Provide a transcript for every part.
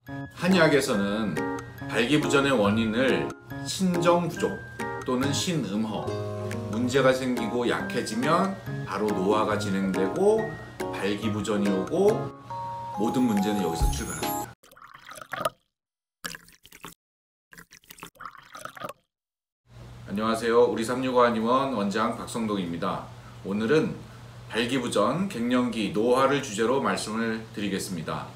한의학에서는 발기부전의 원인을 신정 부족 또는 신음허, 문제가 생기고 약해지면 바로 노화가 진행되고 발기부전이 오고 모든 문제는 여기서 출발합니다. 안녕하세요. 우리 365한의원 원장 박성동입니다. 오늘은 발기부전, 갱년기, 노화를 주제로 말씀을 드리겠습니다.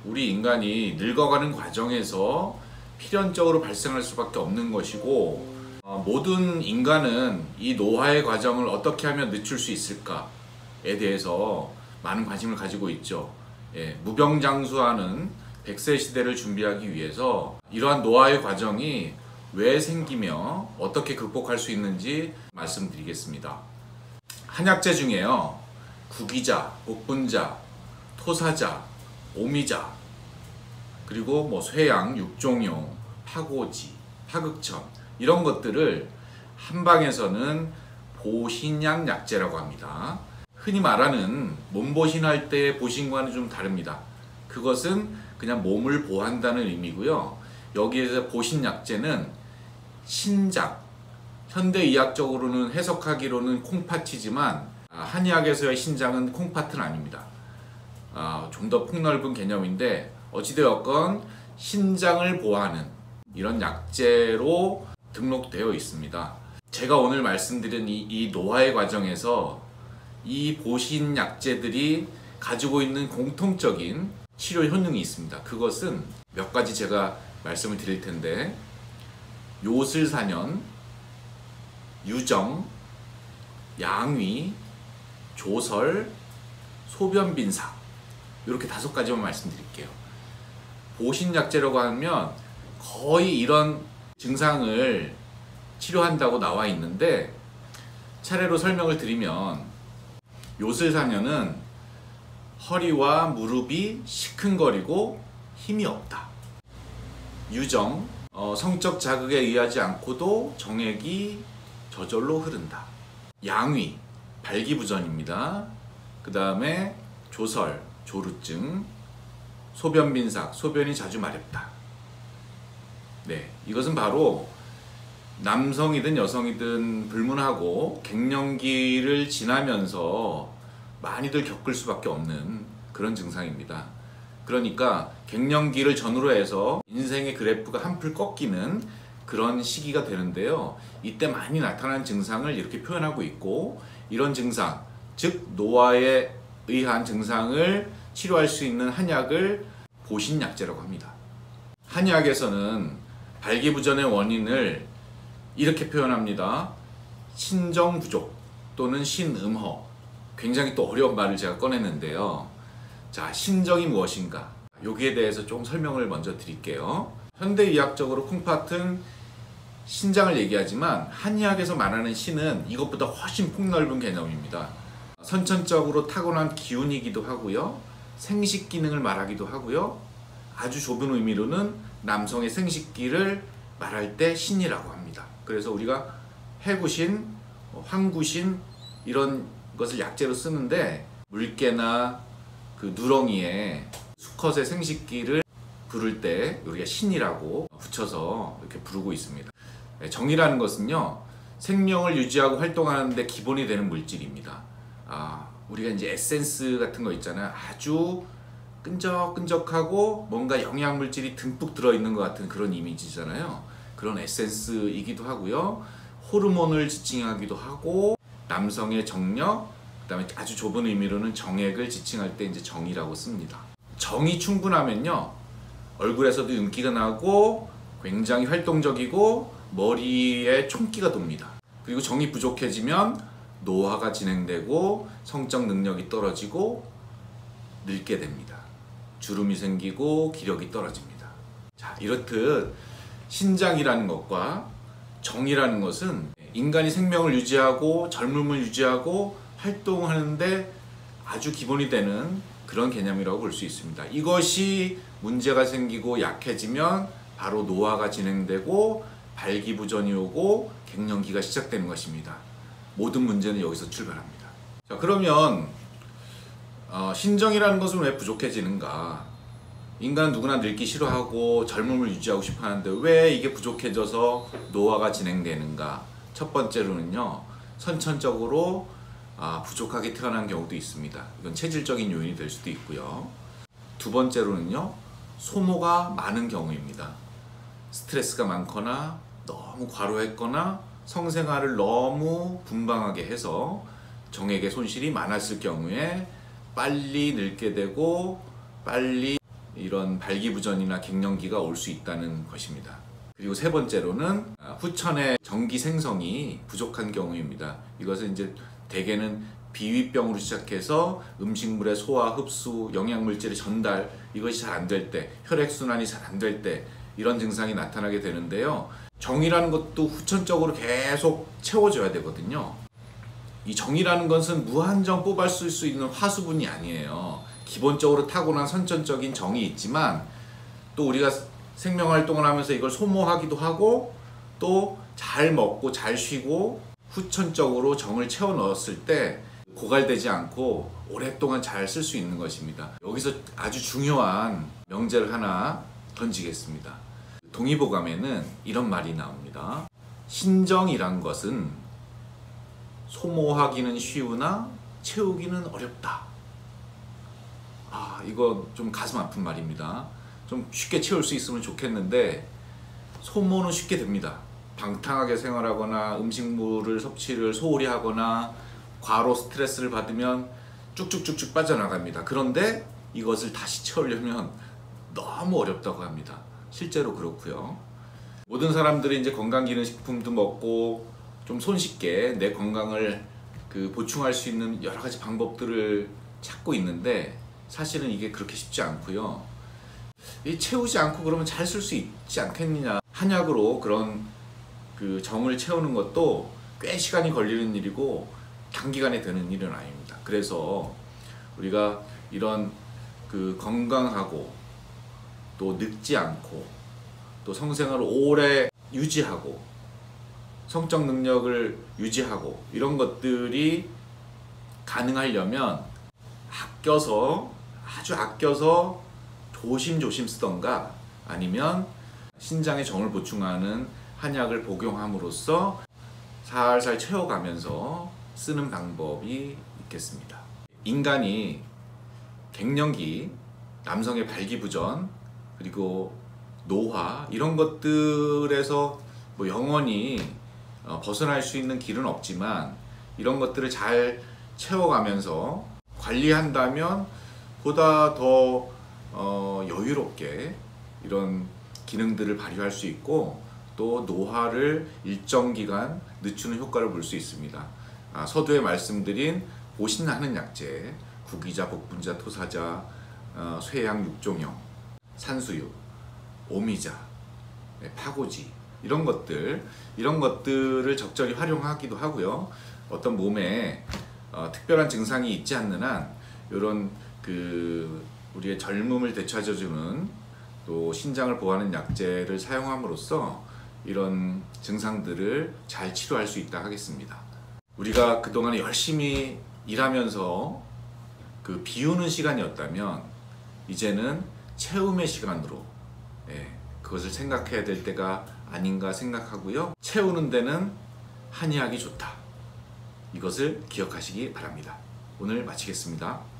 우리 인간이 늙어가는 과정에서 필연적으로 발생할 수밖에 없는 것이고, 모든 인간은 이 노화의 과정을 어떻게 하면 늦출 수 있을까에 대해서 많은 관심을 가지고 있죠. 무병장수하는 100세 시대를 준비하기 위해서 이러한 노화의 과정이 왜 생기며 어떻게 극복할 수 있는지 말씀드리겠습니다. 한약재 중에요, 구기자, 복분자, 토사자, 오미자, 그리고 쇠양, 육종용, 파고지, 파극천, 이런 것들을 한방에서는 보신양 약재라고 합니다. 흔히 말하는 몸보신할 때의 보신과는 좀 다릅니다. 그것은 그냥 몸을 보한다는 의미고요. 여기에서 보신약재는 신장, 현대의학적으로는 해석하기로는 콩팥이지만 한의학에서의 신장은 콩팥은 아닙니다. 좀 더 폭넓은 개념인데 어찌되었건 신장을 보호하는 이런 약재로 등록되어 있습니다. 제가 오늘 말씀드린 이 노화의 과정에서 이 보신 약재들이 가지고 있는 공통적인 치료 효능이 있습니다. 그것은 몇 가지 제가 말씀을 드릴 텐데, 요술사년, 유정, 양위, 조설, 소변빈사, 이렇게 5가지만 말씀드릴게요. 보신약재라고 하면 거의 이런 증상을 치료한다고 나와 있는데, 차례로 설명을 드리면, 요술사년은 허리와 무릎이 시큰거리고 힘이 없다. 유정, 성적 자극에 의하지 않고도 정액이 저절로 흐른다. 양위, 발기부전입니다. 그 다음에 조설, 조루증, 소변빈삭, 소변이 자주 마렵다. 이것은 바로 남성이든 여성이든 불문하고 갱년기를 지나면서 많이들 겪을 수밖에 없는 그런 증상입니다. 그러니까 갱년기를 전후로 해서 인생의 그래프가 한풀 꺾이는 그런 시기가 되는데요. 이때 많이 나타나는 증상을 이렇게 표현하고 있고, 이런 증상, 즉 노화에 의한 증상을 치료할 수 있는 한약을 보신약재라고 합니다. 한의학에서는 발기부전의 원인을 이렇게 표현합니다. 신정부족 또는 신음허. 굉장히 또 어려운 말을 제가 꺼냈는데요. 자, 신정이 무엇인가? 여기에 대해서 좀 설명을 먼저 드릴게요. 현대의학적으로 콩팥은 신장을 얘기하지만 한의학에서 말하는 신은 이것보다 훨씬 폭넓은 개념입니다. 선천적으로 타고난 기운이기도 하고요, 생식 기능을 말하기도 하고요, 아주 좁은 의미로는 남성의 생식기를 말할 때 신이라고 합니다. 그래서 우리가 해구신, 황구신 이런 것을 약재로 쓰는데, 물개나 그 누렁이에 수컷의 생식기를 부를 때 우리가 신이라고 붙여서 이렇게 부르고 있습니다. 정이라는 것은요, 생명을 유지하고 활동하는 데 기본이 되는 물질입니다. 우리가 이제 에센스 같은 거 있잖아요. 아주 끈적끈적하고 뭔가 영양물질이 듬뿍 들어있는 것 같은 그런 이미지잖아요. 그런 에센스이기도 하고요, 호르몬을 지칭하기도 하고, 남성의 정력, 그 다음에 아주 좁은 의미로는 정액을 지칭할 때 이제 정이라고 씁니다. 정이 충분하면요, 얼굴에서도 윤기가 나고 굉장히 활동적이고 머리에 총기가 돕니다. 그리고 정이 부족해지면 노화가 진행되고 성적 능력이 떨어지고 늙게 됩니다. 주름이 생기고 기력이 떨어집니다. 자, 이렇듯 신장이라는 것과 정이라는 것은 인간이 생명을 유지하고 젊음을 유지하고 활동하는데 아주 기본이 되는 그런 개념이라고 볼 수 있습니다. 이것이 문제가 생기고 약해지면 바로 노화가 진행되고 발기부전이 오고 갱년기가 시작되는 것입니다. 모든 문제는 여기서 출발합니다. 자, 그러면 신정이라는 것은 왜 부족해지는가? 인간은 누구나 늙기 싫어하고 젊음을 유지하고 싶어 하는데 왜 이게 부족해져서 노화가 진행되는가? 첫 번째로는요, 선천적으로 부족하게 태어난 경우도 있습니다. 이건 체질적인 요인이 될 수도 있고요. 두 번째로는요, 소모가 많은 경우입니다. 스트레스가 많거나 너무 과로했거나 성생활을 너무 분방하게 해서 정액의 손실이 많았을 경우에 빨리 늙게 되고 빨리 이런 발기부전이나 갱년기가 올 수 있다는 것입니다. 그리고 세 번째로는 후천의 전기 생성이 부족한 경우입니다. 이것은 이제 대개는 비위병으로 시작해서 음식물의 소화, 흡수, 영양물질의 전달, 이것이 잘 안 될 때, 혈액순환이 잘 안 될 때 이런 증상이 나타나게 되는데요. 정이라는 것도 후천적으로 계속 채워줘야 되거든요. 이 정이라는 것은 무한정 뽑아쓸 수 있는 화수분이 아니에요. 기본적으로 타고난 선천적인 정이 있지만 또 우리가 생명활동을 하면서 이걸 소모하기도 하고 또 잘 먹고 잘 쉬고 후천적으로 정을 채워 넣었을 때 고갈되지 않고 오랫동안 잘 쓸 수 있는 것입니다. 여기서 아주 중요한 명제를 하나 던지겠습니다. 동의보감에는 이런 말이 나옵니다. 신정이란 것은 소모하기는 쉬우나 채우기는 어렵다. 이거 좀 가슴 아픈 말입니다. 좀 쉽게 채울 수 있으면 좋겠는데 소모는 쉽게 됩니다. 방탕하게 생활하거나 음식물을 섭취를 소홀히 하거나 과로 스트레스를 받으면 쭉쭉쭉쭉 빠져나갑니다. 그런데 이것을 다시 채우려면 너무 어렵다고 합니다. 실제로 그렇고요. 모든 사람들이 이제 건강기능식품도 먹고 좀 손쉽게 내 건강을 보충할 수 있는 여러 가지 방법들을 찾고 있는데 사실은 이게 그렇게 쉽지 않고요. 채우지 않고 그러면 잘 쓸 수 있지 않겠느냐. 한약으로 그런 정을 채우는 것도 꽤 시간이 걸리는 일이고 단기간에 되는 일은 아닙니다. 그래서 우리가 이런 건강하고 또 늙지 않고 또 성생활을 오래 유지하고 성적 능력을 유지하고 이런 것들이 가능하려면 아주 아껴서 조심조심 쓰던가 아니면 신장의 정을 보충하는 한약을 복용함으로써 살살 채워가면서 쓰는 방법이 있겠습니다. 인간이 갱년기, 남성의 발기부전, 그리고 노화 이런 것들에서 영원히 벗어날 수 있는 길은 없지만 이런 것들을 잘 채워가면서 관리한다면 보다 더 여유롭게 이런 기능들을 발휘할 수 있고 또 노화를 일정 기간 늦추는 효과를 볼 수 있습니다. 서두에 말씀드린 보신하는 약재, 구기자, 복분자, 토사자, 쇠향, 육종형, 산수유, 오미자, 파고지 이런 것들을 적절히 활용하기도 하고요. 어떤 몸에 특별한 증상이 있지 않는 한 이런 우리의 젊음을 되찾아주는 또 신장을 보호하는 약재를 사용함으로써 이런 증상들을 잘 치료할 수 있다 하겠습니다. 우리가 그동안 열심히 일하면서 비우는 시간이었다면 이제는 채움의 시간으로 그것을 생각해야 될 때가 아닌가 생각하고요. 채우는 데는 한의학이 좋다. 이것을 기억하시기 바랍니다. 오늘 마치겠습니다.